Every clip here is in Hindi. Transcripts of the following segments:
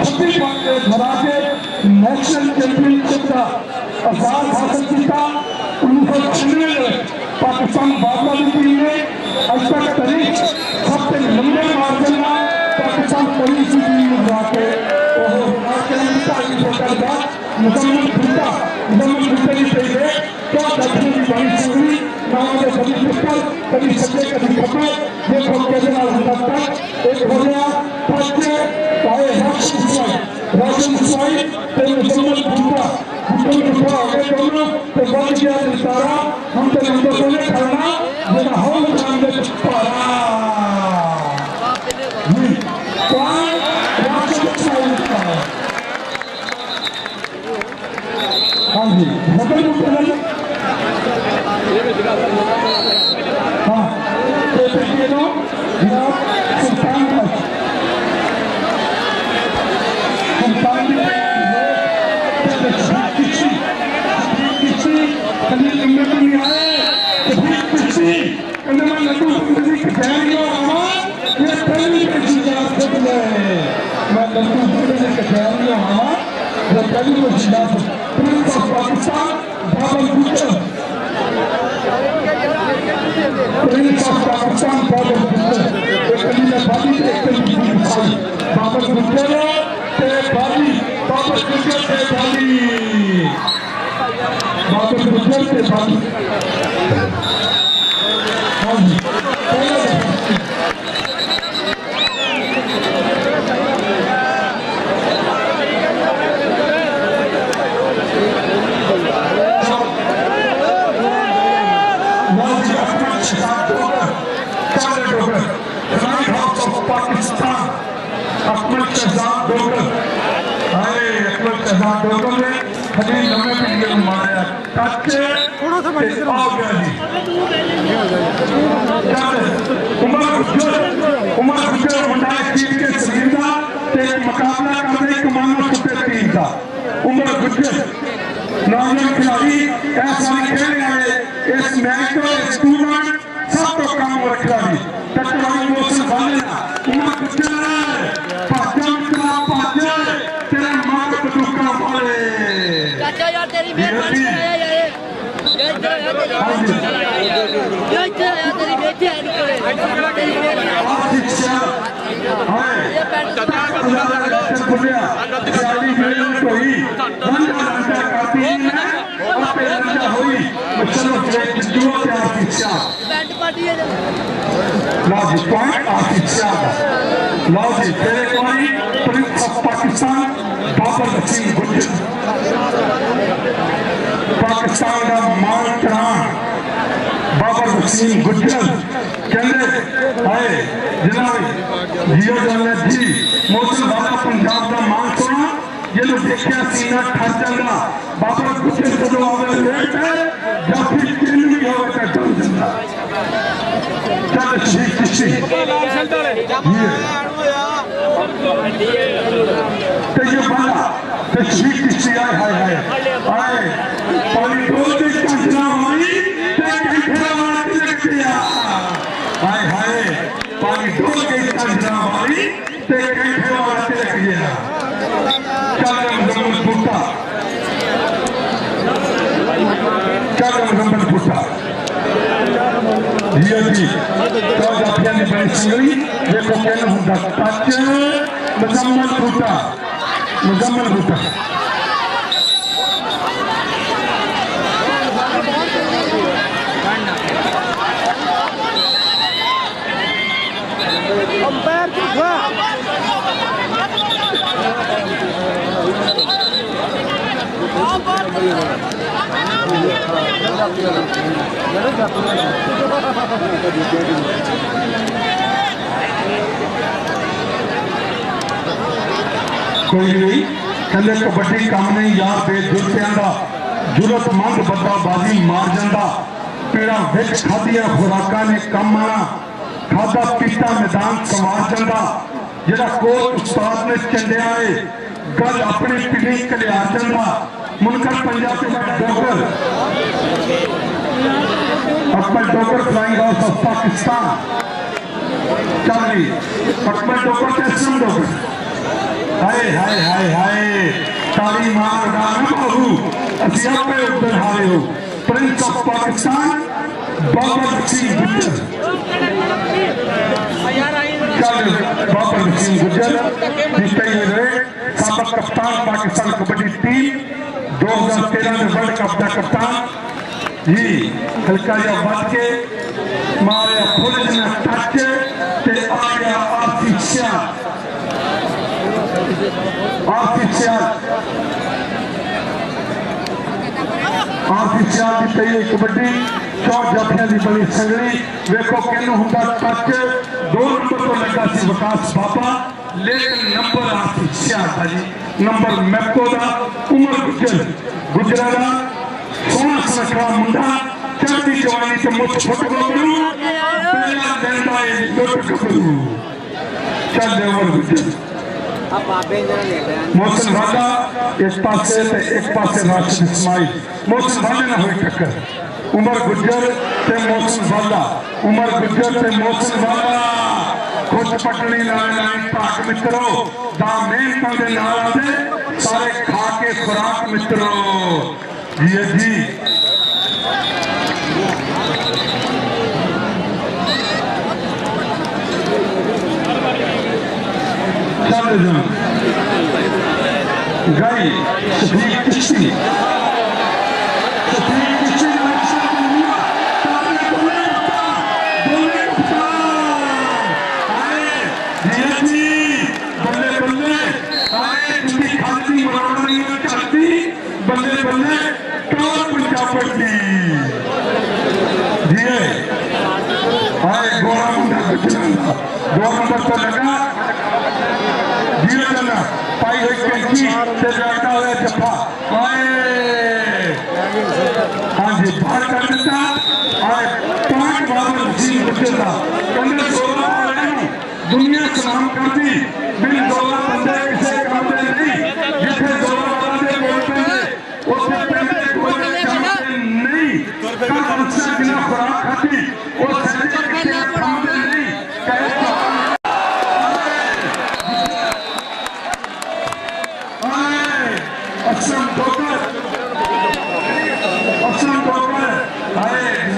पाकिस्तान के मुकाबले पे नेशनल चैंपियनशिप का आजाद हासिल किया 1996 में पाकिस्तान बागवानी टीम ने अब तक करीब सबसे लंबे मार्जिन में पाकिस्तान पुलिस टीम में जाके मुसलमान भुट्टा की चाहिए क्या दर्जन की बड़ी चुनी नाम कभी पिस्टल कभी सच्चे कभी खपे ये कैसे एक हो गया बच्चे चाहे राजन स्वाई तो मुसलमान भुट्टा भुट्टा हो गए दोनों तो बन गया सारा हम तो नंबर को नहीं करना जरा हम सामने पारा हाँ जी हाँ तो देखिए लो सुल्तान किसी कभी लंबे में नहीं आए कभी किसी कभी मैं लड्डू बंदी की तैयारी हो रहा ये पहली किसी बात से बोले मैं लड्डू बंदी की तैयारी हो रहा ये पहली किसी बात प्रिंस ऑफ पाकिस्तान बाबर गुजर प्रिंस ऑफ पाकिस्तान बाबर गुजर एक कभी मैं बाली एक कभी भाई बाबर गुजर से बाली बाबर गुजर से बाली बाबर गुजर से बाली हाँ जी अकबर शहजाद डोगर अरे अकबर शहजाद डोगर ने खड़ी लम्बे पिंडे में मारा कच्चे थोड़ा सा बड़ी आ गया जी उमर गुजर मंडाय टीम के सलीदा ते मुकाबला कर रहे कमानो सुपर टीम का उमर गुजर नौजवान खिलाड़ी ऐसा खेलने वाले इस मैच को टूर्नामेंट सब तो कम रखा जी टकराई मौसम बांधना उमर गुजर चाचा यार तेरी मेहरबानी है तेरी बेटी है तेरी पाकिस्तान बाबर सिंह गुजर पाकिस्तान का मान प्राण बाबर सिंह गुजर कहते आए जनाब जियो जाने जी मौसम वाला पंजाब का मान सुना ये लोग देखिया सीना ठर जाता बाबर गुजर जो आवे लेट है या फिर किन भी होवे का डर जाता चल शहीद किसी तो ये बंदा तस्वीर किसी आए हाय हाय आए पानी डोल के कंचना मारी ते कंचना मारती लगती है हाय हाय पानी डोल के कंचना मारी ते कंचना मारती लगती है चल मुसलमान भुट्टा चल मुसलमान भुट्टा जी तो जाफिया की बड़ी संगली देखो कहना होगा टच मुजम्मल बूटा कोई नहीं कहते कबड्डी काम नहीं यार बेजुर्तियां का जरूरतमंद बंदा बाजी मार जाता पीड़ा विच खादिया खुराक ने कम आना खादा पीता मैदान संवार जाता जरा कोच उस्ताद ने चंडिया है गल अपनी पिली कलिया जाता मुनकर Punjab doctor Akbar doctor flying horse of Pakistan चल अकबर डॉक्टर कैसे डॉक्टर हाय हाय हाय हाय ताली मार डाल बाबू असि आपे उधर हारे हो प्रिंस ऑफ पाकिस्तान बाबर सिंह गुज्जर चल बाबर सिंह गुज्जर जीते ही रहे साबिक कप्तान पाकिस्तान कबड्डी टीम 2013 में वर्ल्ड कप का कप्तान जी हल्का या बच के मारे फुल ने टच ते आ गया आर्टिफिशियल की तई कबड्डी चौथ जाफिया की बनी संगली वेखो कहना होंगे टच 2 नंबर तो लगा सी विकास बाबा लेकिन नंबर आर्टिफिशियल था जी नंबर मैको का उमर गुजरा का सोना सुनखरा मुंडा चढ़ती जवानी से मुझ फुटबॉल चल उमर गुजर मोहसिन वाला इस पासे एक पासे राशिद इस्माइल मोहसिन वाले ना हुई टक्कर उमर गुज्जर ते मोहसिन वाला खुद पटनी लाइन भाग मित्रों दा मेहनत के नाल आते सारे खा के खुराक मित्रों जी गई शफीक चिश्ती बल्ले बल्ले पंजाब गोरा मुंडा 2 नंबर तो लगा पाई हुई कैंची से लड़का हुआ जफा हाँ जी बाहर कर देता 5 बाबर सिंह गुजरता कहते 16 वाले दुनिया सलाम कर दी बिन 16 बंदे किसी काम दे नहीं जिथे 16 बंदे बोलते हैं उससे पहले कोई चाहते नहीं का बच्चा बिना खुराक खाती वो सच्चे किसी काम दे नहीं कहे असलम ठोकर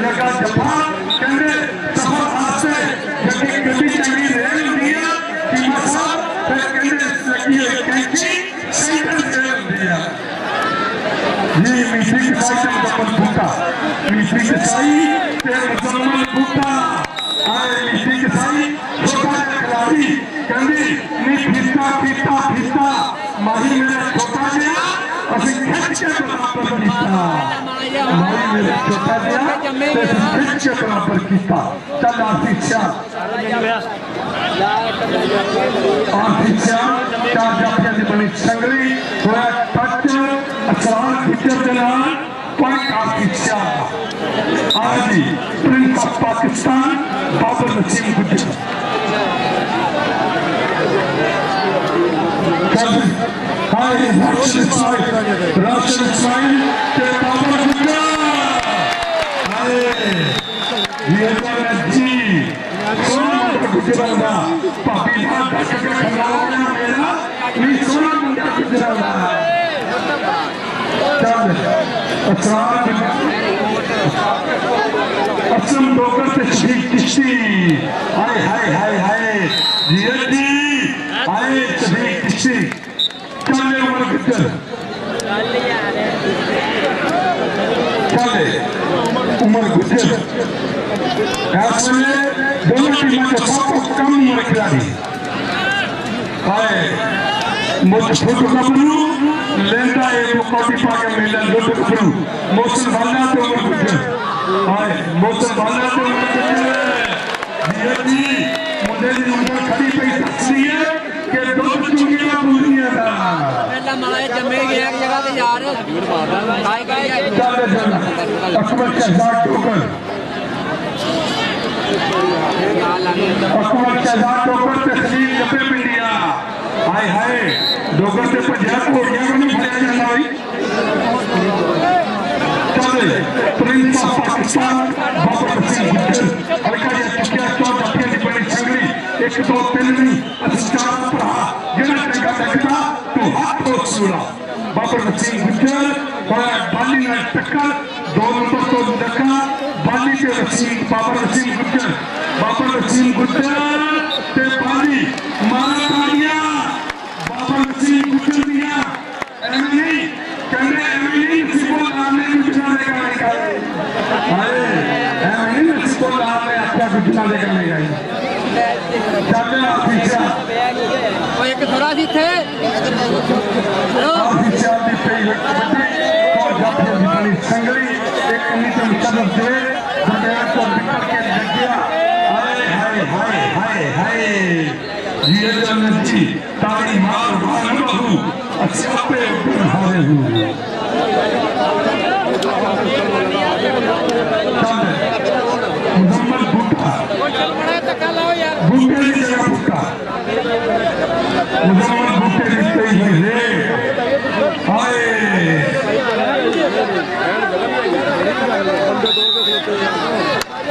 लगा जफा कहते सफर हाथ से गड्डी चंगी रेल दिया कीमत साहब फिर कहते लगी कैंची सेंटर रेल दिया जी मिश्री कसाई से मुकम्मल बूटा मिश्री कसाई से मुकम्मल बूटा मिश्री कसाई छोटा खिलाड़ी कहते नहीं फीता माही मेरा छोटा गया अभी खिंच के बराबर किया माही मेरा छोटा गया खिंच के बराबर किया चल आर्टिफिशियल चार जाफिया की बनी संगली होया टच असरार गुजर के नाल पॉइंट आर्टिफिशियल आज प्रिंस ऑफ पाकिस्तान बाबर नसीम गुजर राशिद इस्माइल के बाबर गुजरा जी सोना गुजरा भाभी मेरा नहीं सोना मुंडा गुजरा चल असलम डॉक्टर से चिश्ती हाय हाय हाय हाय जी आए सभी चिश्ती चले उमर गुज्जर चले उमर गुज्जर ऐसे दोनों टीमों के सबको कम उम्र खिलाड़ी हाय मुझ फुट कपड़ू लेंदा एक कोटी पाके मेला लुट कपड़ू मौसम वाला तो उमर गुज्जर हाय मौसम वाला तो उमर गुज्जर जी मुझे नंबर खड़ी पे सकती है कि दो चुंगियां पूरी है पहला माए जमे गया एक जगह पे यार खाए गए चल अकबर शहजाद ठोकर अकबर शहजाद ठोकर तस्लीम जबे पिंडिया हाय हाय डोगर से पंजाब को गया को नहीं भरया जाता भाई चले प्रिंस ऑफ पाकिस्तान बाबर सिंह गुज्जर हल्का जिहा चुक्या चौक अपनी दी बड़ी संगली 1 2 3 नहीं अस्चार भरा जेड़ा चंगा लगदा तो हाथ हो सुला बाबर सिंह गुज्जर होया बाली नाल टक्कर 2 नंबर तो धक्का बाली ते वसीम बाबर सिंह गुज्जर ते बाली मारा तालियां बाबर सिंह गुज्जर दिया एमनी कहने एमनी सिबोल आने गुजरा देगा नहीं हाय एमनी सिबोल आने अच्छा गुजरा देगा नहीं गाई जाके ऑफिसर वो एक थोड़ा सी थे ऑफिसर दी पे और जाके बड़ी संगली एक नीचे तरफ से बंदे को निकल के लग गया हाय हाय हाय हाय हाय ये जनती तारी मार मार बहू अच्छा पे हारे हूं मुहम्मद भुट्टा भुट्टे की जगह भुट्टा मुहम्मद भुट्टे दिखते ही रे हाय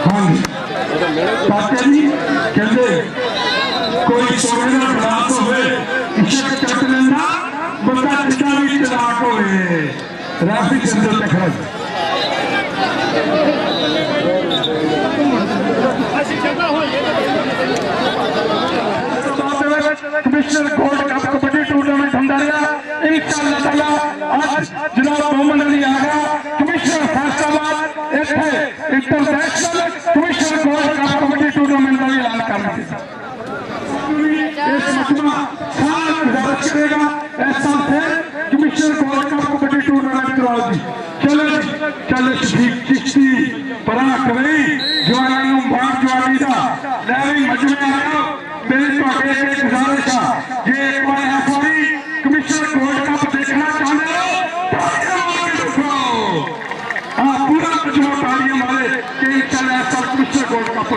हाँ चाचा जी कहते कोई सोने का गिलास होवे इसे चट लेना बंदा कितना भी तलाक होवे राफी चंद्र तखरज commissioner gold cup kabaddi tournament होंदा रहा इंशाअल्लाह ताला आज जनाब मोहम्मद अली आगा कमिश्नर फैसलाबाद इत्थे international commissioner gold cup kabaddi tournament का ऐलान कर रहे इस मजमा सारा गुजारिश करेगा ऐसा फिर commissioner gold cup kabaddi tournament कराओ जी चले शफीक चिश्ती परा कवई जवानों बाग जवानी दा लैवी मजमे आया मेरी तो एक गुजारिश है ये एक बार हमारी कमिश्नर गोल्ड कप देखना चाहते हो हाँ पूरा मजमा तालियां मारे कि चले ऐसा कमिश्नर गोल्ड कप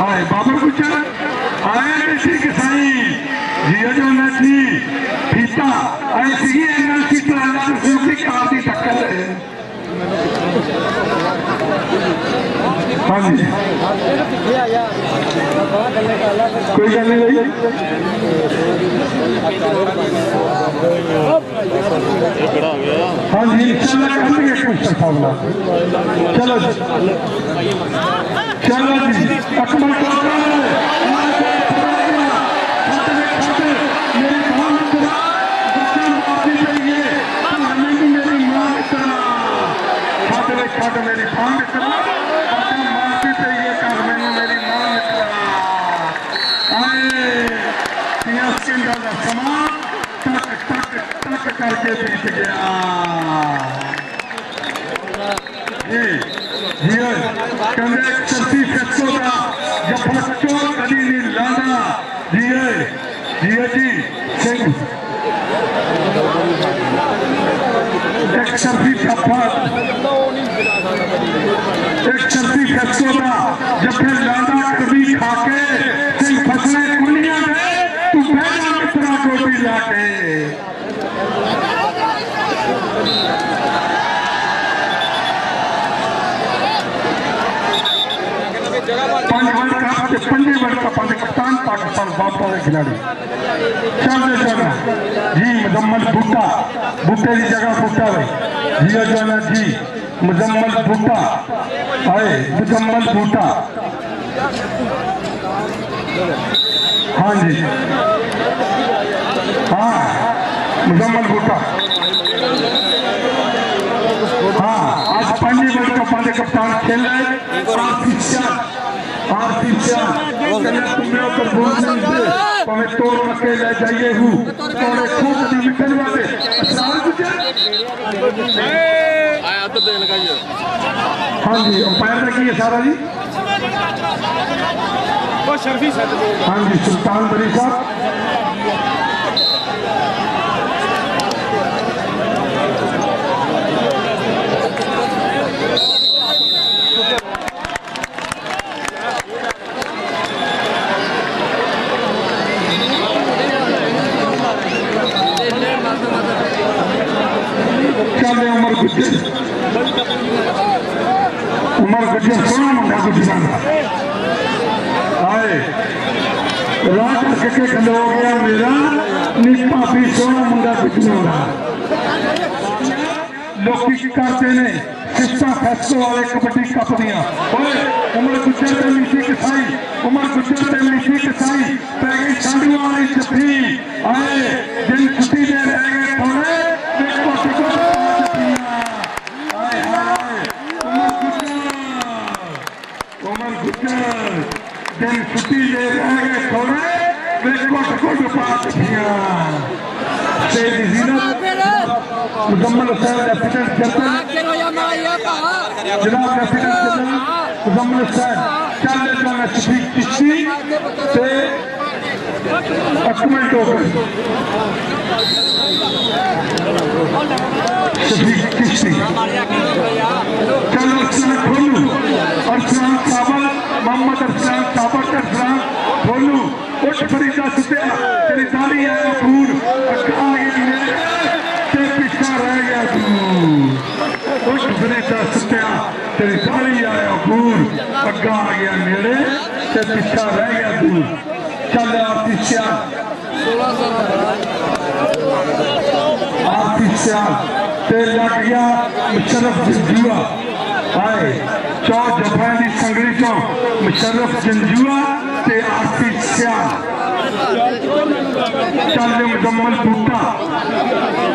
हाय बाबर गुज्जर आए किसी किसाई जिया जो नथी फीता ऐसी एनएलसी चलाना दूसरी कार दी टक्कर है हाँ जी कोई गल नहीं भाई हाँ जी इंशाल्लाह कर लेंगे कमिश्नर साहब चलो चलो जी अकबर मेरी मांग करना माफी चाहिए कर मैंने मेरी मांग का समान टक टक टक करके बीत गया जी कहते चलती फैसलों का जब बच्चों कभी नहीं लाना जी सिंह एक शर्फी फैसलों का जब फिर लाना कभी खाके सिंह फसले कुलियां गए तू पहला मित्रा रोटी लाके पंजे वर्ल्ड कप कप्तान पाकिस्तान वापस के खिलाड़ी चल जी मुजम्मल भुट्टा भुट्टे की जगह भुट्टा जी अजाना जी मुजम्मल भुट्टा आए मुजम्मल बूटा। हाँ जी, हाँ मुजम्मल बूटा। हाँ आज पांजी वर्ल्ड कप के कप्तान खेल रहे तुम्हें तोड़ रखे ले जाइए हूँ तोड़े खूब निकल वाले हाँ जी अंपायर ने की है सारा जी हाँ जी सुल्तान बरी साहब उमर गुजर सोना मुंडा गुजरान आए रात के खंडो हो गया मेरा निपा भी सोना मुंडा गुजरान लोग करते ने सिस्टा फैसलो वाले कबड्डी कप दिया उमर गुजर ने मिट्टी कसाई उमर गुजर ने मिट्टी कसाई पैगी सांडू वाली जफी आए जिन छुट्टी दे रह गए थोड़े दिन छुट्टी ले रह गए थोड़े वे कोट पास मुजम्मल हुसैन लेफ्टिनेंट जनरल जनाब लेफ्टिनेंट जनरल मुजम्मल हुसैन चल जाना शफीक चिश्ती से अकमल टोकन शफीक चिश्ती चलो खोलू अरसलान काबल मोहम्मद अरसलान काबल अरसलान खोलू उठ फरीदा सुतिया तेरी ताली आया दूर पीछा रह गया दूर उठ फरीदा सुतिया तेरी ताली आया दूर अग्गा आ गया नेड़े ते पीछा रह गया दूर चल आरती सियाल ते लग गया मुशर्रफ जंजुआ आए चौ जफा की संगली चो मुशर्रफ जंजुआ ते आरती सियाल चल मुजम्मल बूटा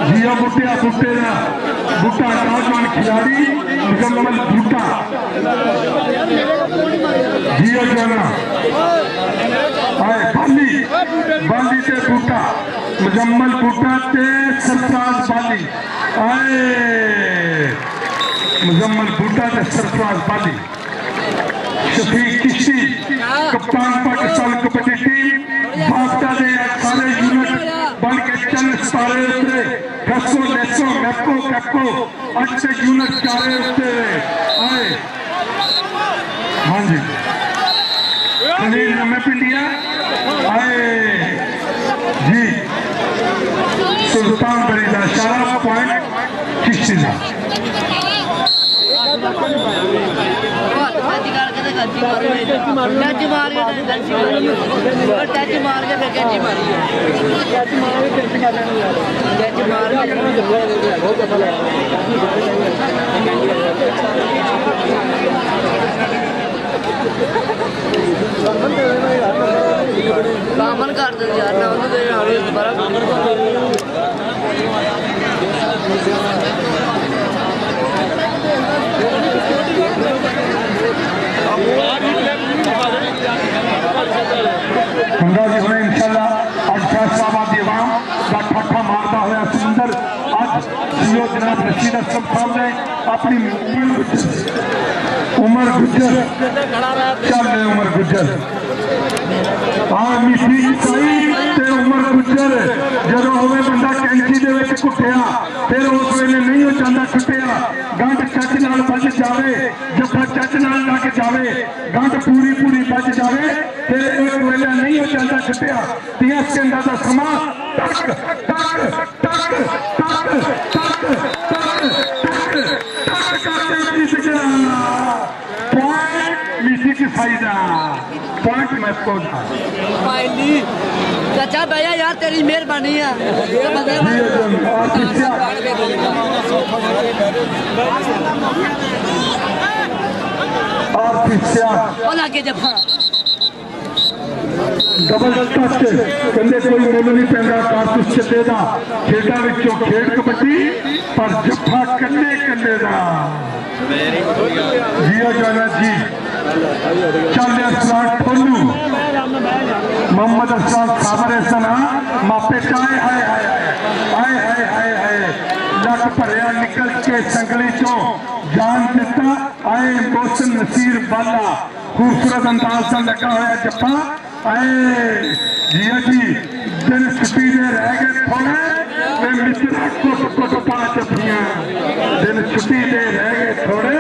जिया बूटिया बूटे का बूटा नौजवान खिलाड़ी मुजम्मल बूटा जिया जाना आए बाली बाली ते बूटा मुजम्मल बूटा ते सरफराज बाली आए मुजम्मल बूटा ते सरफराज बाली शफीक चिश्ती कप्तान पाकिस्तान कबड्डी टीम बाफ्टा दे सारे यूनिट बन के चल सारे उतरे फैसो लेसो मैको कैपको अच्छे यूनिट सारे उतरे आए हाँ जी खलील नमे पिंडिया आए जी सुल्तान बरीदा शारा पॉइंट चिश्ती का टच मार के कामन कर दे यार ना दोबारा गंगा जी हमने इंशाल्लाह आज फैसलाबाद की आवाम का ठट्ठा मारता हुआ सुंदर आज सीओ जनाब रशीद असलम साहब ने अपनी उमर गुजर चल रहे उमर गुजर हाँ मिट्टी सही उमर गुजर जो होवे बंदा कैंची दे विच कुटिया फिर उस वेले नहीं हो चाहता छुटिया गंढ चच नाल बच जावे जफा चच नाल लग जावे गंढ पूरी पूरी बच जावे फिर एक वेले नहीं हो चाहता छुटिया 30 सेकंड का समा टक टक टक टक टक पॉइंट मिट्टी की फायदा पॉइंट मैं पहुंचा चाचा भैया यार तेरी मेहरबानी है आरती सियाल ਉਹ ਲੱਗੇ ਜੱਫਾ डबल टच कहते कोई मुल नहीं पैदा कारतूस चिट्टे का खेडा विचों खेड कबड्डी पर जफा कन्ने कन्ने का जिया जाना जी चल अरसलान ठोलू मोहम्मद अरसलान साबर ऐसा मापे चाहे हाय हाय हाय हाय हाय हाय लक भरिया निकल के संगली चो जान दिता आए मोहसिन नसीर बाला खूबसूरत अंदाज से लगा हुआ जफा आए जिया जी दिन छुट्टी दे रह गए थोड़े मित्रा कुट कुट पा जफियां दिन छुट्टी दे रह गए थोड़े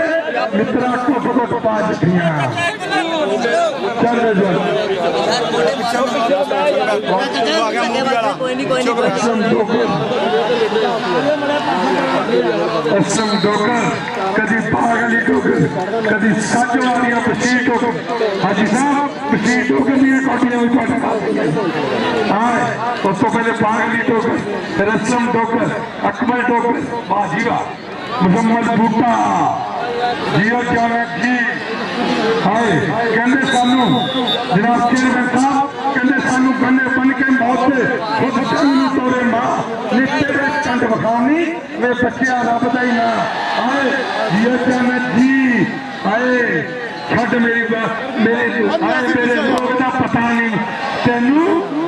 मित्रा कुट कुट पा जफियां चल असम डोकर कभी बाग अली डोकर कभी सच वालियां बशीर डोकर हाजी साहब बशीर डोकर दियां कोटियां भी हाँ उस तो पहले बाग अली डोकर फिर असम डोकर अकबर डोकर बाजीवा मुहम्मद बूटा जियो जाना जी हाय कहते सानू जनाब चेयरमैन साहब कहते सानू गन्ने बन के मौत खुद जंग तोड़े मां निश्चे में चंड बखानी वे बच्चिया रब दा ही ना आए जियो जाना जी आए छड़ मेरी मेरे आए मेरे लोग का पता नहीं तेनू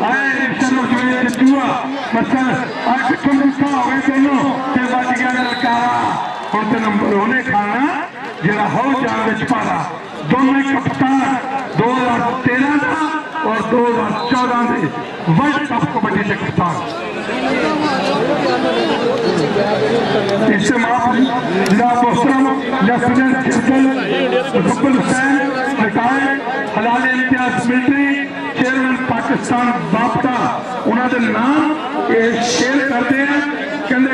आए चलो जुआ मसल आज कितों गुस्सा हो गए दोनों ते बच गया ललकारा हुण ते नंबर उन्हें खाना जरा हो जान विच पारा दोनों कप्तान 2013 का और 2014 के वर्ल्ड कप कबड्डी के कप्तान इससे माफ जिला मोहतरम लेफ्टिनेंट जनरल मुकब्बल हुसैन रिटायर्ड हलाल इम्तियाज मिलिट्री चेयरमैन पाकिस्तान बापटा उन्होंने नाम ये शेयर करते हैं कहते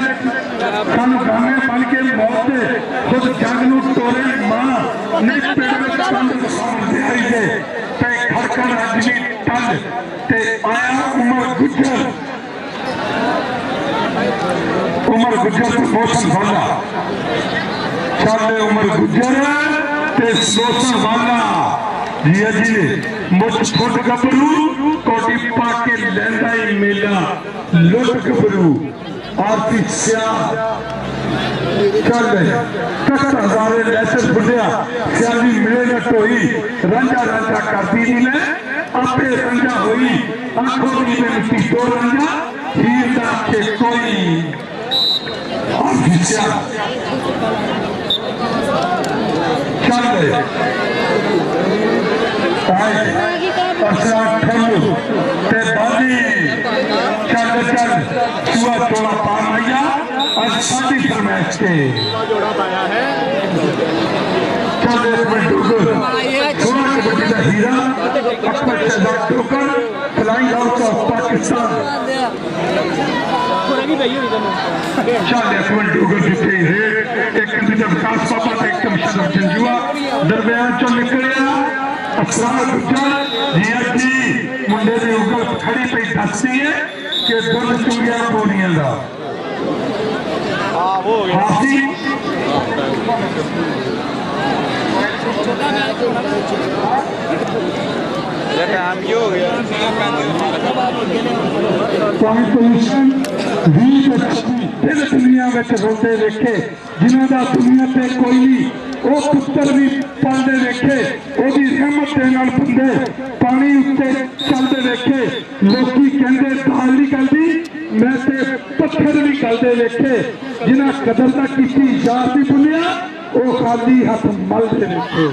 सानू गाने बन के मौत खुद जंग नूं तोड़े मां नहीं पेड़ में खड़कन रजनी टल ते आया उमर गुजर मोशन वाला चले उमर गुजर ते मोशन वाला जिया जी मुझ फुट गबरू कोटी पाके लैंदा ही मेला लुट गबरू आरती सियाल चल कट हजारे लैसर फुटिया सियाली मिले न टोई रंजा रंजा करती नहीं ले आपे रंजा हुई आंखों की मिट्टी दो रंजा हीर दा के कोई आरती सियाल चल अरसलान ठल्लू ते बाजी चल चल चुआ चोला पा मैया आज शादी फरमाइश के चल एक मिनट डोकर थोड़ा कबड्डी का हीरा अकबर शहजाद डोकर फ्लाइंग आउट ऑफ पाकिस्तान चल एक मिनट डोकर जीते रेट एक कंप्यूटर विकास पापा एक कमिश्नर जंजुआ दरमियान चो निकलिया असरार गुजर जिया जी मुंडे की उगल खड़ी पे दसती है कि दुध चूड़िया पोनिया का हाथी पोजिशन दुनिया में रोते देखे जिन्हों का दुनिया से कोई नहीं वो पुत्र भी पलते देखे ओदी रहमत के नाल बंदे पानी उत्ते चलते देखे लोकी कहते दाल नहीं गलती मैं ते पत्थर भी गलते देखे जिन्हें कदर तक की याद नहीं भुलिया वो खाली हाथ मलते देखे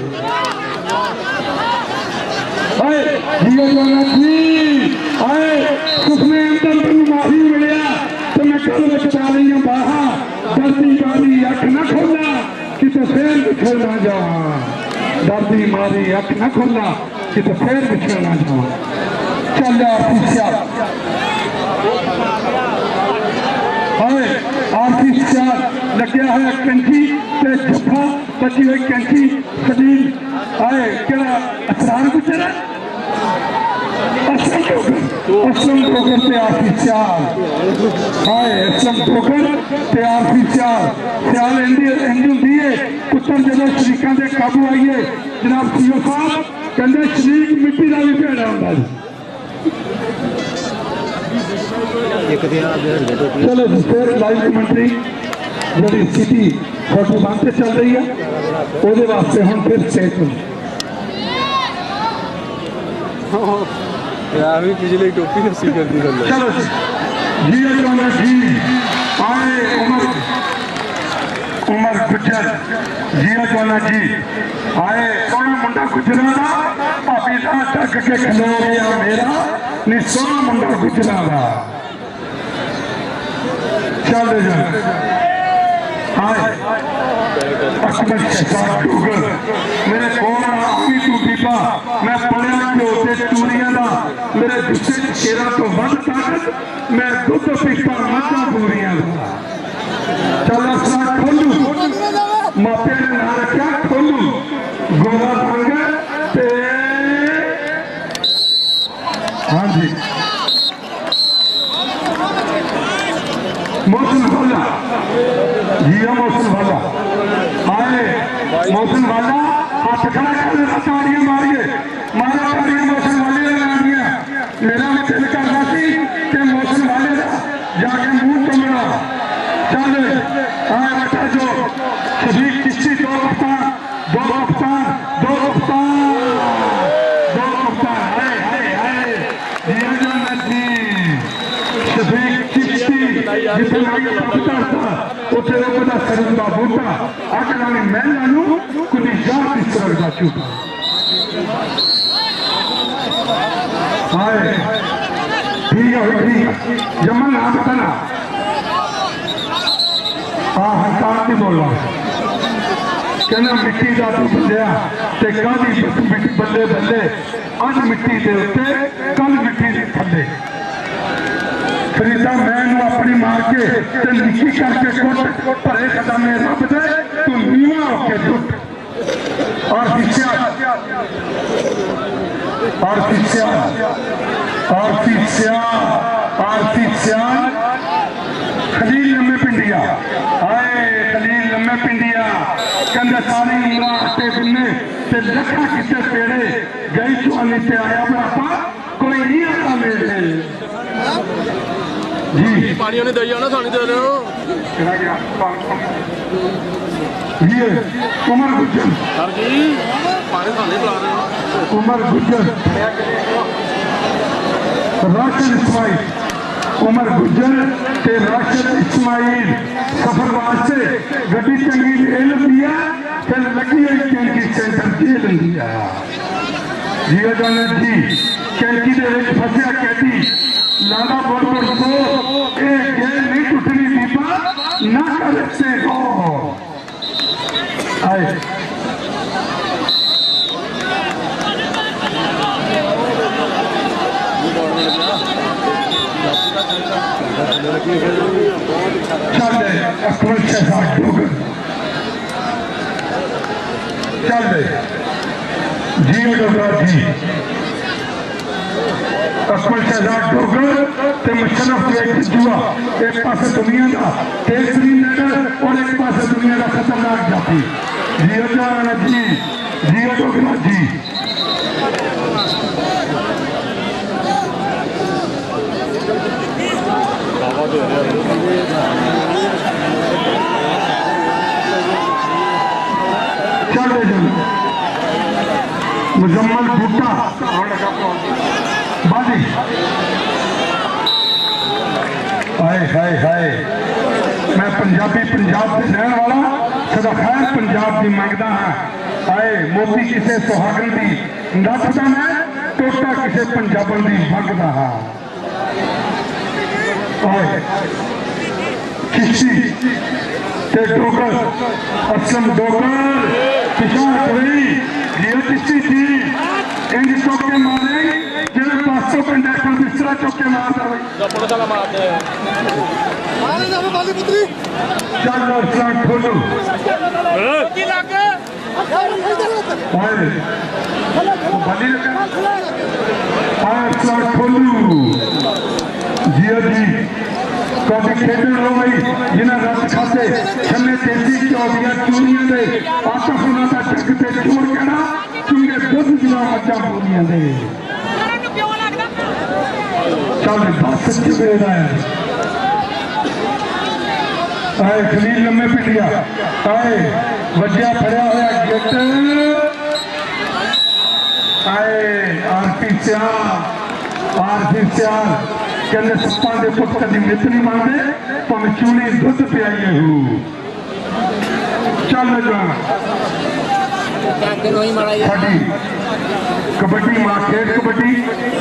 जियो जाना जी आए सुखने अंदर तुम माही मिलिया तो मैं कल बचा रही हूँ बाहा धरती वाली अख न खोला कि तो फिर बिछड़ ना जावा दर्दी मारी अख न खोला कि तो फिर बिछड़ ना जावा चल आरती सियाल लग्या है कंठी ते जफा बची हुई कंठी सलील आए केड़ा असरार गुजर असलम ठोकर तैयार थी सियाल हाय असलम ठोकर तैयार थी सियाल सियाल इंज होंगी है पुत्र जो शरीकों के काबू आइए जनाब सीओ साहब कहते शरीक मिट्टी का भी भेड़ा होंगे चलो जी फिर लाइव कमेंट्री जी सिटी 41 से चल रही है वो वास्ते हम फिर स्टेज यार भी पिछले टोपी नसी कर दी चलो जी जी आए उमर गुजर जिया चौना जी आए सोना मुंडा गुजरा का भाभी का टक के खलो गया मेरा नी सोना मुंडा गुजरा का चल जा आए अकबर शहजाद डूगर मेरे कौन आमी तू दीपा मैं पढ़िया घ्यो ते चूड़ियां दा मेरे गुस्से शेरा तो वध ताकत मैं दुध पीता मजा पूरियां दा चल असला खोलू मापे ने ना रखा खोलू गोरा रंग ते हाँ जी मौसम वाला जिया मौसम वाला आए मौसम वाला हाथ खड़ा कर ताड़ियां मारिए मारा ताड़ियां मौसम वाले मारिया मेरा भी दिल करता सी कि मौसम वाले का जाके मुंह चुमना चल आए बेटा जो शरीक किसी दो कप्तान आए आए आए जिया जाना जी शरीक जिथे पता था उसे रोकता सरन का बूटा आखिर महला कुछ याद इस तरह का छूटा हाय ठीक है जमन नाम बताना हाँ हंकार नहीं बोल रहा कहना मिट्टी का तू बंदिया ते कादी बल्ले बल्ले अज मिट्टी के उत्ते कल मिट्टी के थले फरीदा मैं अपनी मार के निकी करके कुट भरे कदम रब दे तू नीवा होके जुट और खलील लम्मे पिंडिया आए खलील लम्मे पिंडिया कहते सारी उम्र आटे बिन्ने ते लखा किसे पेड़े गई चुआनी से आया बुढ़ापा कोई नहीं आता मेरे जी पानी उन्हें दे जाना सानी दे रहे हो ये उमर गुज्जर सर जी पानी सानी पिला रहे हो उमर गुज्जर राशिद इस्माइल उमर गुज्जर ते राशिद इस्माइल सफर वास्ते गड्डी चंगी जेल दिया फिर लगी है कैंकी सेंटर जेल दिया जिया जाना जी कैंकी दे विच फसिया कैदी लादा बोल को जेल नहीं टूटनी दीपा ना कर से हो आए चल अकबर शहजाद डोगर चल जी डोगरा जी अकबर शहजाद डोगर ते मुशर्रफ जुआ एक पास दुनिया का तेजरी नगर और एक पास दुनिया का खतरनाक जाति जियो जाना जी जियो डोगरा जी चल मुजम्मल बूटा बाजी हाय हाय हाय मैं पंजाबी पंजाब से रहने वाला सदा खैर पंजाब की मंगता हाँ आए मोती किसे सुहागन की नचदा मैं टोटा किसे पंजाबन की मंगता हाँ चिश्ती ते डोगर असलम डोगर किसान करी जियो चिश्ती जी इंज चौके मारे जेने 500 कंडक्टर बिस्तरा चौके मारता भाई चल असलम खोलो असलम खोलू खेडन हो गई जिन्हें रस खाते छन्ने तेजी चौदियां चूड़ियां दे आतफ उन्हां दा टक ते चोर कहना चूड़े दुध दियां मज्जां पूरियां दे चल बस चुकेदा है आए खलील लम्मे पिटिया आए वज्जा फड़िया होया गिट आए आरती सियाल कहने सप्पा दे पुत कदी मित नहीं मानते भावे चूनी दुध पियाइए हो चल जाना साडी कबड्डी मां खेड कबड्डी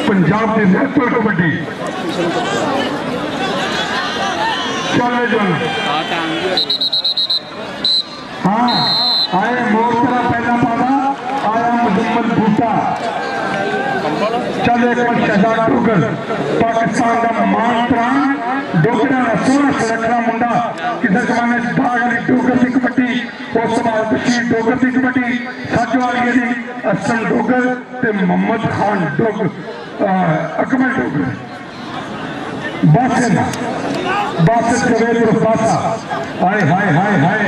पंजाब की नेशनल कबड्डी चल जाना हाँ आए मोरतरा पहला पादा आया मुजम्मल बूटा चल एक शहजाद डोगर पाकिस्तान का मान प्राण डोगरा का सोना सुरखा मुंडा किसी जमाने बाग वाली डोगर की कबड्डी उस बाद बशीर डोगर की कबड्डी सच वाली जी असम डोगर ते मोहम्मद खान डोगर अकमल डोगर बासिल जवेद बासा हाय हाय हाय हाय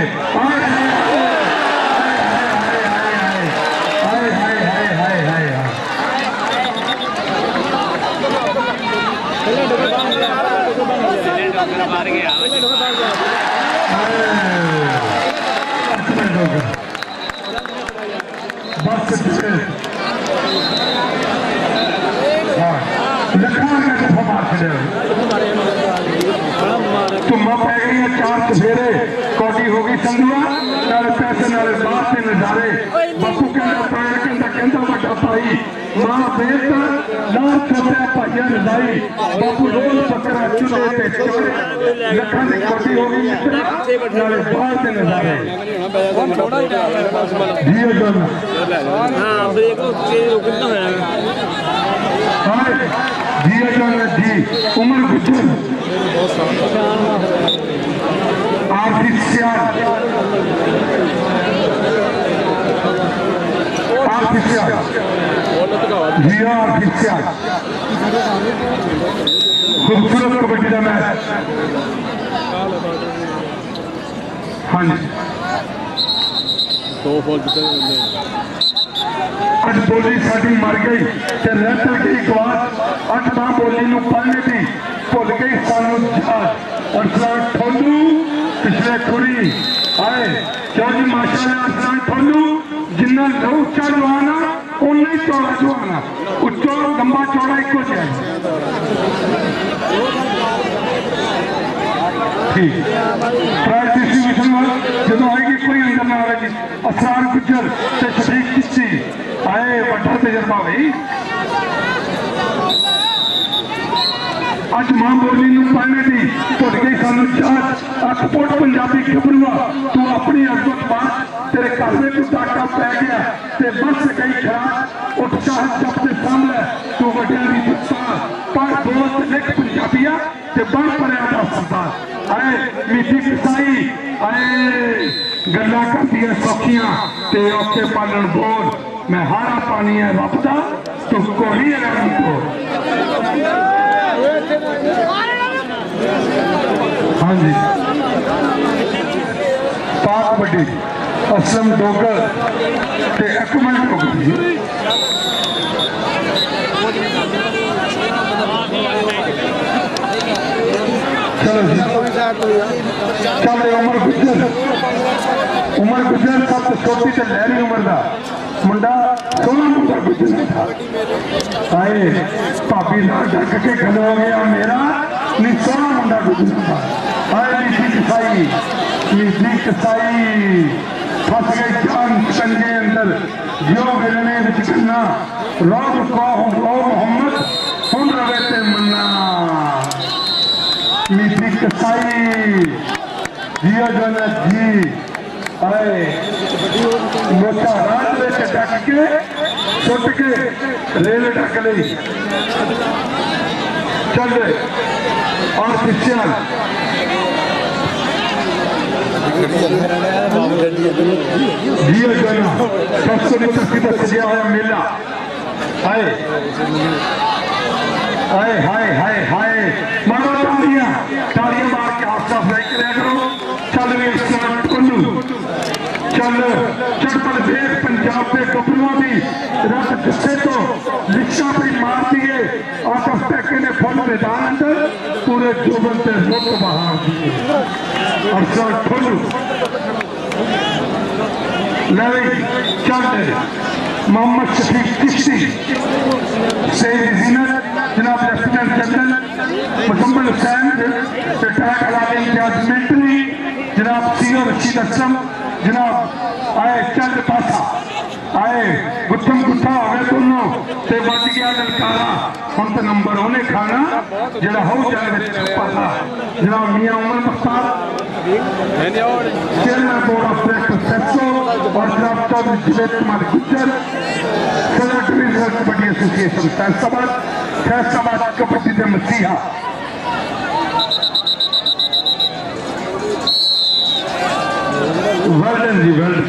धुम्मा पै गई 4 सफेरे कौटी हो गई संधुआ नाले पैसे नाले बात के नजारे बापू कहता वड्डा भाई मां बेत लाल छोटा भाइया रजाई बापू रोल बकरा चूल्हे ते चोरे लखा की कौटी हो गई नाले बात के नजारे जियो जोना जियो जोना जी उमर गुजर आरती सियाल खूबसूरत कबड्डी का मैच हाँ जी अज बोली साड़ी मर गई रहता गई गवाच 8 माह बोली पढ़ने की भुल गई सानू जहाज अरसलान ठोलू पिछले खुरी आए क्यों जी माशाअल्लाह अरसलान ठोलू जिन्ना लहू उच्चा जवाना उन्ना ही चौड़ा जवाना उच्चो लंबा चौड़ा इको जिहा ठीक प्राइज डिस्ट्रीब्यूशन जो आएगी कोई अंदर ना आएगी असरार गुजर से शफीक चिश्ती आए बड़ा तजर्बा भाई अज मां बोली पढ़ने की भुल गई सानू जात 8 फुट पंजाबी गभरूआ तू अपनी अजमत बात तेरे घर में तू डाका पै गया ते बस गई खराब उठ चाह जब से सामने तू वड्डियां दी पुत्ता पर दोस्त लिख पंजाबिया ते बन पड़िया दा सरदार आए मीठी कसाई आए गल्लां करदियां सौखियां ते औखे पालन बोल मैं हारा पानी है रब दा तू कोई रहम को हाँ जी पाक कबड्डी असलम डोगर ते अकमल डोगर चलो जी चलो उमर गुजर सब छोटी ते लहरी उम्र का मुंडा 16 मुंडा गुजर आए भाभी ना ढक के खलो गया मेरा नहीं 16 मुंडा गुजर आए नीची कसाई फस गई जान कंजे अंदर जो गिरने करना रोब को मोहम्मद सुन रहे थे मन्ना नीची कसाई जियो जन जी आए मोटा रात में ढक के सुट के रेल ढक ली चल रहे और पिछले जियो जन सबसे तरक्की का सजा हुआ मेला आए आए हाय हाय हाय मारो तालियां मार के गबरुओं की रख गुस्से तो लिखा भी मार दिए आकाश टैके ने फुल मैदान अंदर पूरे जोबन से रुक बहार दिए अरसा ठुल्लू लवी चंद मोहम्मद शफीक चिश्ती सईद जीनत जनाब लेफ्टिनेंट जनरल मुकम्मल हुसैन रिटायर्ड अलामी इम्तियाज मिलिट्री जनाब सीओ रशीद असलम जनाब आए चंद पासा आए गुत्थम गुत्था हो गए दोनों ते बच गया ललकारा हम तो नंबर उन्हें खाना जरा हो जाए पासा जनाब मियां Umar Mukhtar chairman board of director सेसो और जनाब चौधरी जुबैद कुमार गुज्जर सेक्रेटरी कबड्डी एसोसिएशन फैसलाबाद कबड्डी के मसीहा वर्ल्डन जी वर्ल्डन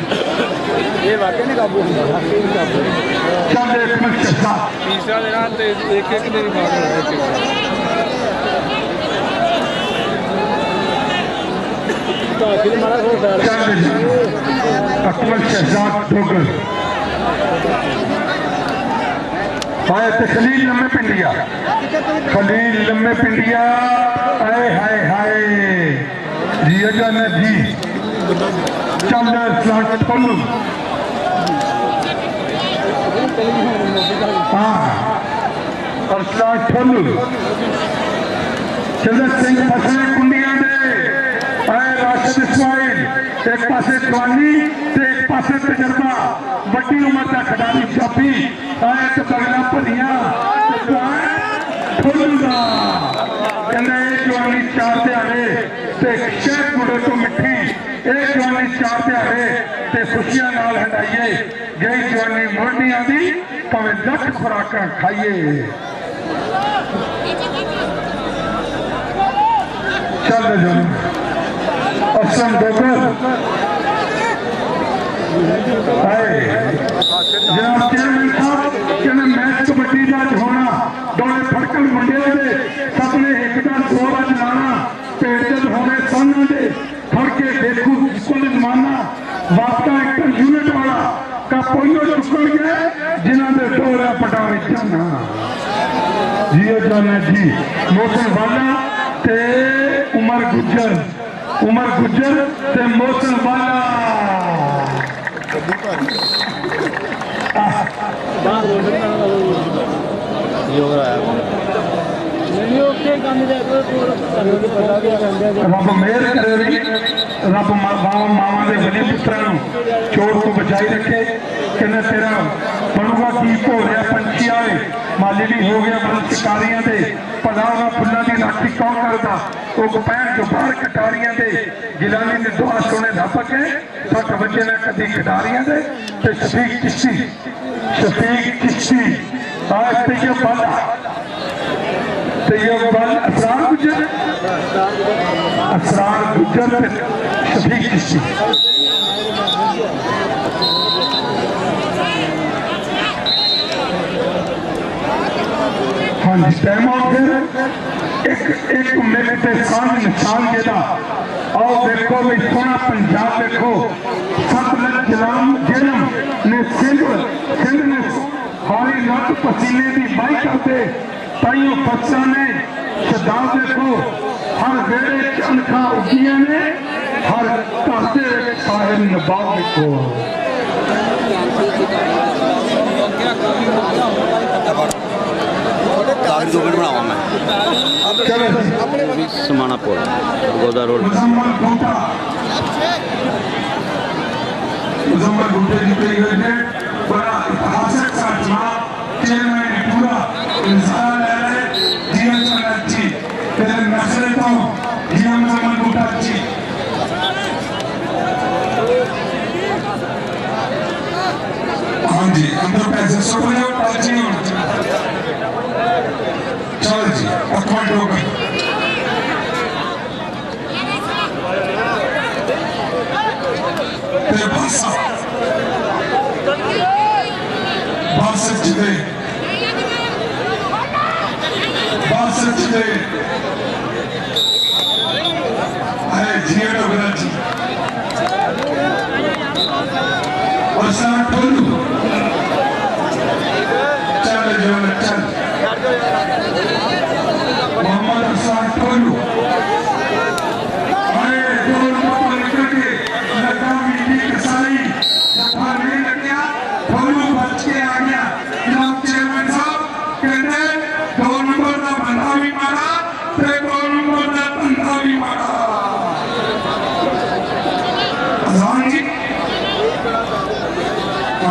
ये वाकई नहीं काबू चल एक मिनट के साथ तीसरा देना तो एक एक नहीं मार अकमल शहजाद डोगर आए तो खलील लम्बे पिंडिया आए हाय हाय जी अजाना जी चंद स्लाट ठोलू हाँ और स्लाट ठोलू चंद्र सिंह फसले कुंडिया ने आए राशिद इस्माइल एक पासे जवानी एक पासे तजर्बा बड़ी उम्र का खिडारी छापी आए तो बगला भलिया ठोलूगा कहना एक जवानी चार दिहाड़े शहद मुड़े तो मिठी एक जवानी चार दिहाड़े खुशियां नाल हटाइए गई जवानी मुड़ नहीं आती भावे लख खुराक खाइए चल जान असलम डोगर जनाब चेयरमैन साहब कहना मैच कबड्डी का होना दौड़े फड़कन मुंडे सबने एक का दो अज लाना पेड़ होने साना दे फड़ के देखू कुल जमाना वापता एक यूनिट वाला का पोलियो चुकल गया जिन्होंने डोरा पटावे जाना जियो जाना जी मोहसिन वाला ते उमर गुज्जर ते मोहसिन वाला रब मेहर करे रब मावा के बने पुत्रा चोर को बचाई रखे कहना तेरा बनूगा की भोलिया पंछी आए माली भी हो गया बल शिकारियां दे भला वह फुलों की राखी कौन करता वो दोपहर जो बाहर कटारियां दे गिलानी ने दुआ सोने रब के सट बजे ने कभी खिडारियां दे शफीक चिश्ती आज बल असरार गुज्जर शफीक चिश्ती हाँ जी टाइम आउट एक मेरे पे सांझ निशान जेदा आओ देखो भी सोना पंजाब देखो सतलज जेलम ने सिंध ने हाली लत पसीने की बाई करते ताइयों फसा ने शदाब देखो हर वेड़े चनखा उगिया ने हर कहते साहिब नबाब देखो कागज 2 मिनट बनावा मैं समाना पुल गोदा रोड बड़ा ऐतिहासिक साधना चेयरमैन पूरा इंसान ले रहे जीवन जी तेरे नस्ल तो जीवन जमन बूटा जी हाँ जी अंदर पैसे सोने और पाजी चल जी अखबार होगा तेरे भाषा बासठ जिले अरे जिया डोगरा जी और साथ बोलू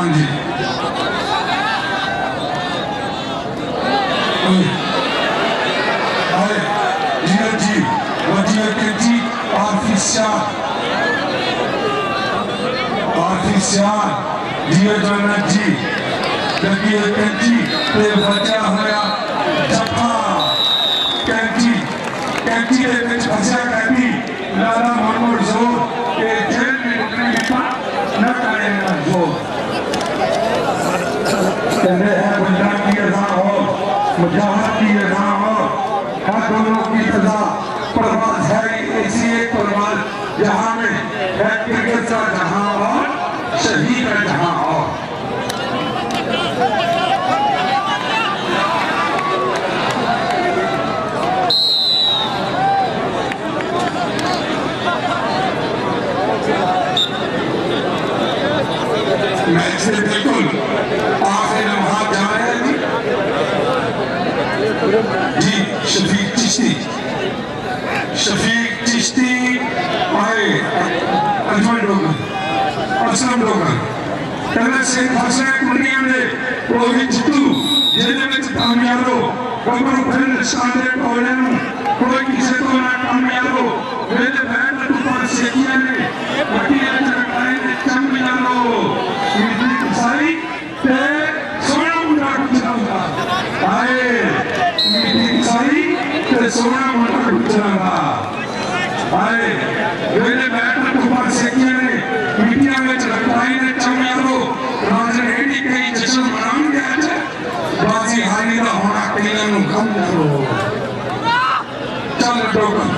हाँ जी जी वजीर कैंची ऑफिसियल जियो जनरल जी वजीर कैंची ते बचा होया जफा कैंची कैंची दे विच फसिया कैंची लाला मोहम्मद जोर के जेल में रुकने की बात न करेगा जोर कहते हैं बंदा की अज़ा हो मुजाहिद की अज़ा हो हर दोनों की सजा परवाज़ है ऐसी एक परवाज़ जहाँ में है क्रिकेट का जहाँ और शहीद का जहाँ और मैच से बिल्कुल आखिर लम्हा जा रहे हैं जी शफीक चिश्ती आए अजमल डोगर असलम डोगर पहले से फसले कुड़ियां ने रोहित चिट्टू जिले में कामयाबो गबर फिर शानदार टोले कोई किसी को ना कामयाबो मेरे बैट ऊपर से किया ने मटिया चढ़ाए ने कामयाबो मिट्टी सारी ते सोना मुंडा कुचलाऊंगा आए मिट्टी सारी ते सोना मुंडा कुचलाऊंगा आए मेरे बैट ऊपर से किया ने मिट्टिया में चढ़ाए ने कामयाबो राजन हेडी कहीं जश्न मनाएंगे आज बाजी हारी का होना कहीं नु कम करो चल डोगर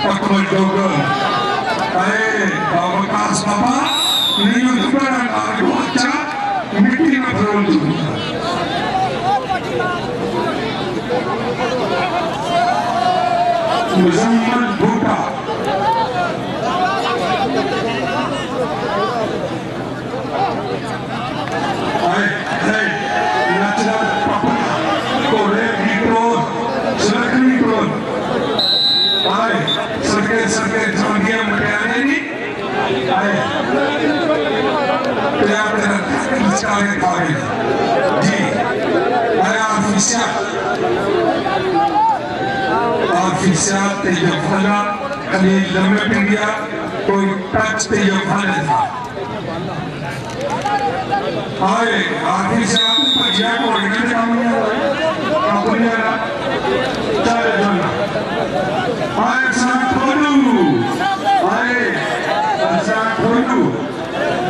पकड़ डोगर अरे अवकाश बाबा नहीं दुबारा लागू अच्छा मिट्टी में फरोल दूंगा मुजम्मल भूटा कभी लम्बे पिंडिया कोई टच पे ये फले था आए आखिर से आप पजिया को इन्हें कंपनी वाला चले जाना आए साथ खोलू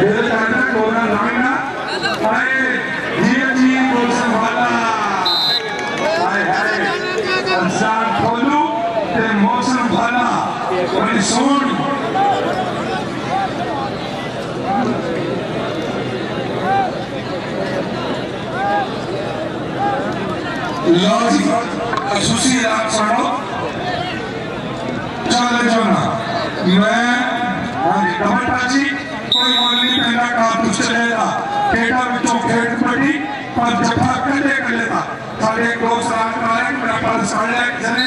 दिल करना कोना लाना आए जी को संभाला आए साथ खोलू ते मौसम भाला और सोन लॉजी सुशी रात पढ़ो चले जाना मैं आज टमाटा जी कोई ओनली पहला का कुछ चलेगा केटा बिचों खेत पड़ी पर जफा कर लेता साढ़े दोस्त रात आए मेरा पर्स साढ़े एक जने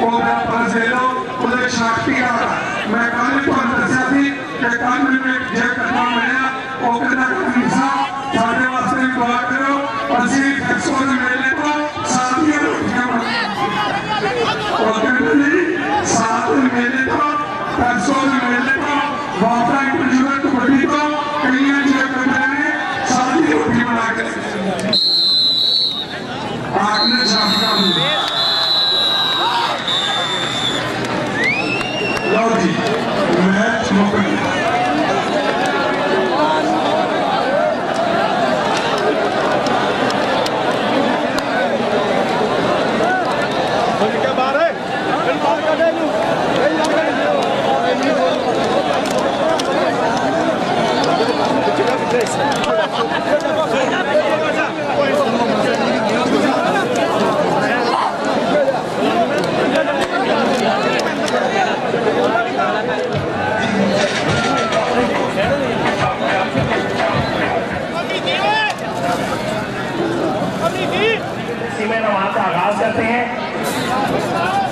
वो मेरा पर्स ले लो उधर शक्ति आ रहा मैं कल को दसिया थी कि कल में जे करना मिला वो करना हिस्सा साढ़े वास्ते दुआ करो असी फैक्सों में मिलने को साथियों रोटियां वो करना साथ में मिलने को फैक्सों में मिलने को वापरा की जरूरत पड़ी तो कहीं जे करना है साथी रोटी बना कर आपने शामिल लॉजी मैच मुकम्मल में नमाज का आगाज करते हैं।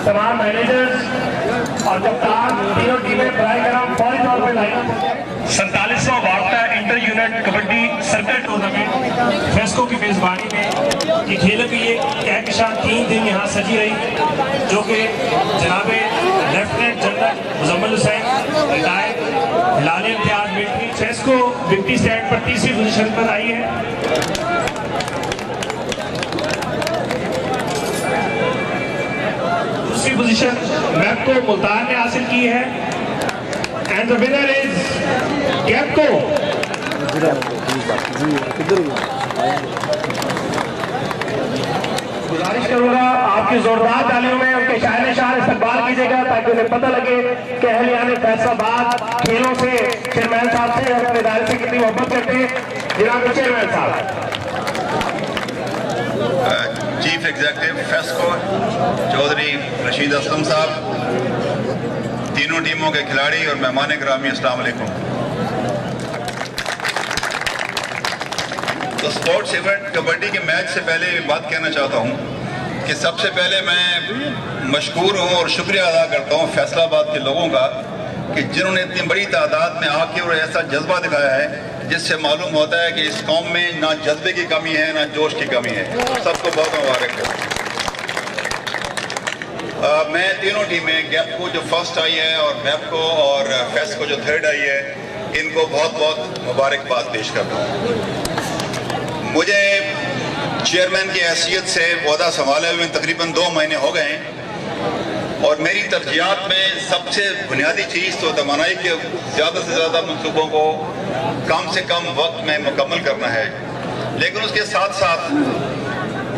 तमाम मैनेजर्स और कप्तान तीनों टीमें बराए करम फौरी तौर पर लाइन 47वां वार्ता inter unit kabaddi circle tournament FESCO की मेजबानी में ये खेलों की ये कहकशां 3 दिन यहाँ सजी रही, जो कि जनाब lieutenant general Muzammil Hussain retired लाल इम्तियाज मिलिट्री फेस्को विक्टी स्टैंड पर तीसरी पोजीशन पर आई है। दूसरी पोजीशन मैपको मुल्तान ने हासिल की है एंड द विनर इज गैपको। गुजारिश करूंगा आपकी जोरदार तालियों में उनके शान इस्तकबाल कीजिएगा ताकि उन्हें पता लगे कि अहलियान फैसलाबाद खेलों से चेयरमैन साहब से और अपने इदारे से कितनी मोहब्बत करते हैं। जनाब चेयरमैन साहब। Chief executive FESCO Chaudhry Rashid Aslam साहब, तीनों टीमों के खिलाड़ी और मेहमान गिरामी, अस्सलाम वालेकुम। तो स्पोर्ट्स इवेंट कबड्डी के मैच से पहले बात कहना चाहता हूं कि सबसे पहले मैं मशकूर हूं और शुक्रिया अदा करता हूं फैसलाबाद के लोगों का कि जिन्होंने इतनी बड़ी तादाद में आके और ऐसा जज्बा दिखाया है जिससे मालूम होता है कि इस कौम में ना जज्बे की कमी है ना जोश की कमी है। सबको बहुत मुबारक है। मैं तीनों टीमें गैपको जो फर्स्ट आई है और मैपको और फेस्को जो थर्ड आई है, इनको बहुत बहुत मुबारकबाद पेश करता हूँ। मुझे चेयरमैन की हैसियत से ओहदा संभाले हुए तकरीबन 2 महीने हो गए हैं और मेरी तरजीहात में सबसे बुनियादी चीज़ तो तमन्नाई के ज़्यादा से ज़्यादा मनसूबों को कम से कम वक्त में मुकम्मल करना है। लेकिन उसके साथ साथ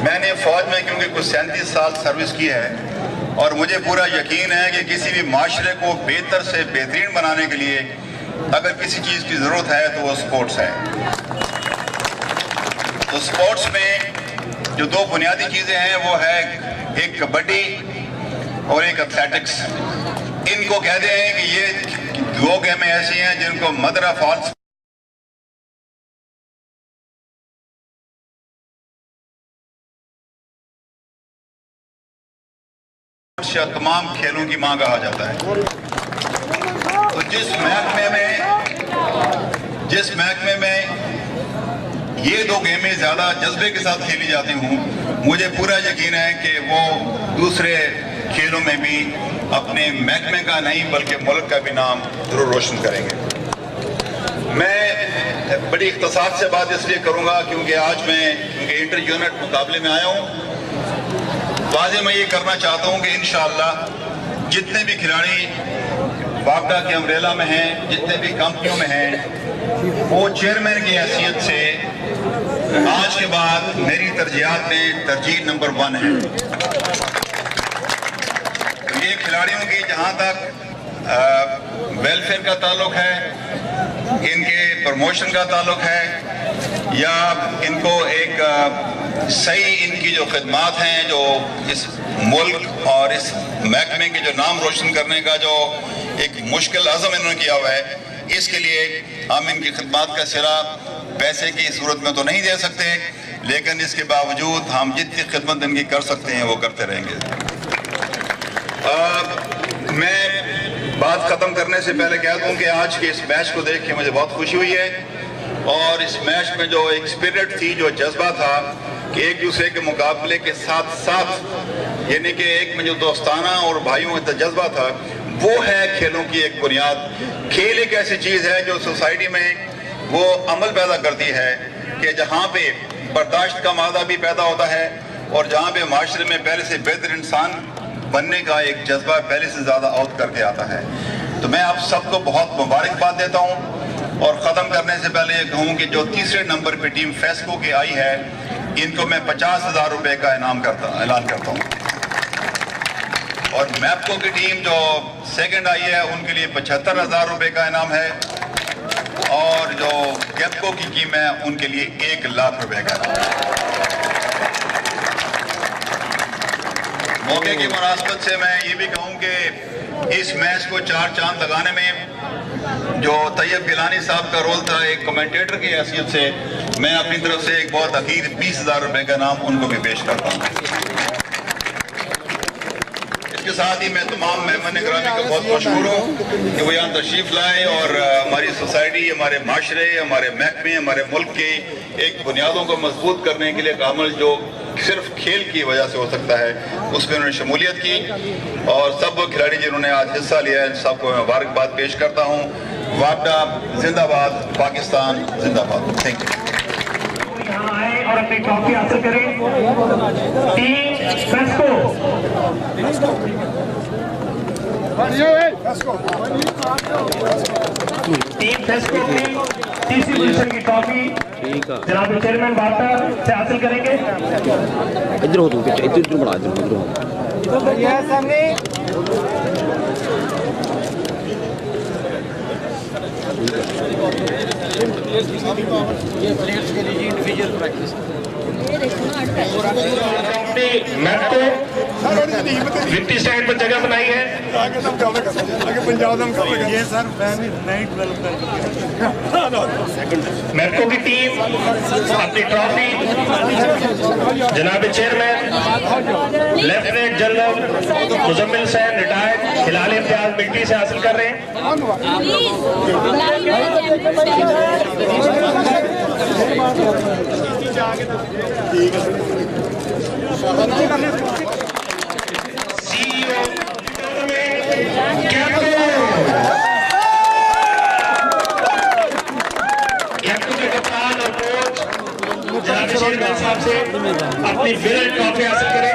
मैंने फ़ौज में क्योंकि कुछ 37 साल सर्विस की है और मुझे पूरा यकीन है कि किसी भी माशरे को बेहतर से बेहतरीन बनाने के लिए अगर किसी चीज़ की ज़रूरत है तो वो स्पोर्ट्स है। तो स्पोर्ट्स में जो 2 बुनियादी चीज़ें हैं वो है एक कबड्डी और एक एथलेटिक्स। इनको कहते हैं कि ये 2 गेमें ऐसी हैं जिनको मदर ऑफ ऑल तमाम खेलों की मां कहा जाता है। तो जिस महकमे में ये 2 गेमें ज्यादा जज्बे के साथ खेली जाती हूँ, मुझे पूरा यकीन है कि वो दूसरे खेलों में भी अपने महकमे का नहीं बल्कि मुल्क का भी नाम जरूर रोशन करेंगे। मैं बड़ी इख्तिसार से बात इसलिए करूँगा क्योंकि आज मैं इंटर यूनिट मुकाबले में आया हूँ। वाज़े मैं ये करना चाहता हूँ कि इंशाअल्लाह जितने भी खिलाड़ी वापडा के अम्ब्रेला में हैं, जितने भी कंपनियों में हैं, वो चेयरमैन की हैसियत से आज के बाद मेरी तरजीहात में तरजीह नंबर 1 है। तो ये खिलाड़ियों की जहाँ तक वेलफेयर का ताल्लुक है, इनके प्रमोशन का ताल्लुक है या इनको एक सही इनकी जो खिदमात हैं जो इस मुल्क और इस महकमे के जो नाम रोशन करने का जो एक मुश्किल अज़म इन्होंने किया हुआ है, इसके लिए हम इनकी खिदमात का सिरा पैसे की सूरत में तो नहीं दे सकते, लेकिन इसके बावजूद हम जितनी खिदमत इनकी कर सकते हैं वो करते रहेंगे। मैं बात ख़त्म करने से पहले कह दूँ कि आज के इस मैच को देख के मुझे बहुत खुशी हुई है और इस मैच में जो एक स्पिरिट थी, जो जज्बा था कि एक दूसरे के मुकाबले के साथ साथ यानी कि एक में जो दोस्ताना और भाइयों का जज्बा था, वो है खेलों की एक बुनियाद। खेल एक ऐसी चीज़ है जो सोसाइटी में वो अमल पैदा करती है कि जहाँ पे बर्दाश्त का मादा भी पैदा होता है और जहाँ पे माशरे में पहले से बेहतर इंसान बनने का एक जज्बा पहले से ज़्यादा औद करके आता है। तो मैं आप सबको बहुत मुबारकबाद देता हूँ और ख़त्म करने से पहले ये कहूँ कि जो तीसरे नंबर पे टीम फेस्को की आई है, इनको मैं 50,000 रुपये का ऐलान करता हूँ और मैपको की टीम जो सेकंड आई है उनके लिए 75,000 रुपये का इनाम है और जो गैपको की टीम है उनके लिए 1 लाख रुपये का इनाम है। मौके की मुनासबत से मैं ये भी कहूँ कि इस मैच को 4 चांद लगाने में जो तैयब गिलानी साहब का रोल था एक कमेंटेटर की हैसियत से, मैं अपनी तरफ से एक बहुत अखीर 20,000 रुपये का नाम उनको भी पेश करता हूँ। इसके के साथ ही मैं तमाम मेहमान गिरामी का बहुत मशहूर हूँ कि वो यहाँ तशरीफ़ लाएँ और हमारी सोसाइटी, हमारे माशरे, हमारे महकमे, हमारे मुल्क की एक बुनियादों को मजबूत करने के लिए एक अमल जो सिर्फ खेल की वजह से हो सकता है, उसमें उन्होंने शमूलियत की। और सब खिलाड़ी जिन्होंने आज हिस्सा लिया है, सबको मैं मुबारकबाद पेश करता हूँ। वापडा जिंदाबाद, पाकिस्तान जिंदाबाद। Thank you. यहाँ आए और अपनी ट्रॉफी हासिल करें। टीम फेस्को, टीम फेस्को की तीसरी पोजीशन की ट्रॉफी जनाब चेयरमैन वार्ता से हासिल करेंगे। इधर हो तुम, इधर बढ़ा, इधर इंडिविजुअल प्रैक्टिस विक्टी स्टैंड पर जगह बनाई है। ये सर नाइट मैको की टीम अपनी ट्रॉफी जनाब चेयरमैन लेफ्टिनेंट जनरल मुजम्मिल सैन रिटायर्ड हिलाल इम्तियाज मिट्टी से हासिल कर रहे हैं। साहब से अपनी विनर ट्रॉफी हासिल करें।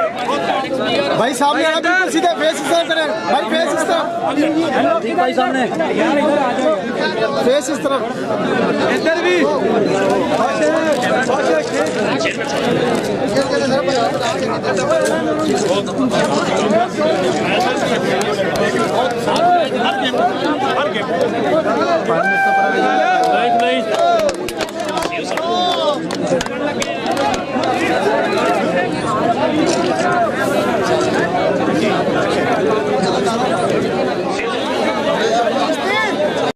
भाई सामने आना, बिल्कुल सीधे फेस इस तरफ करें भाई, फेस इस तरफ, ठीक भाई सामने फेस इस तरफ, इधर भी हर गेम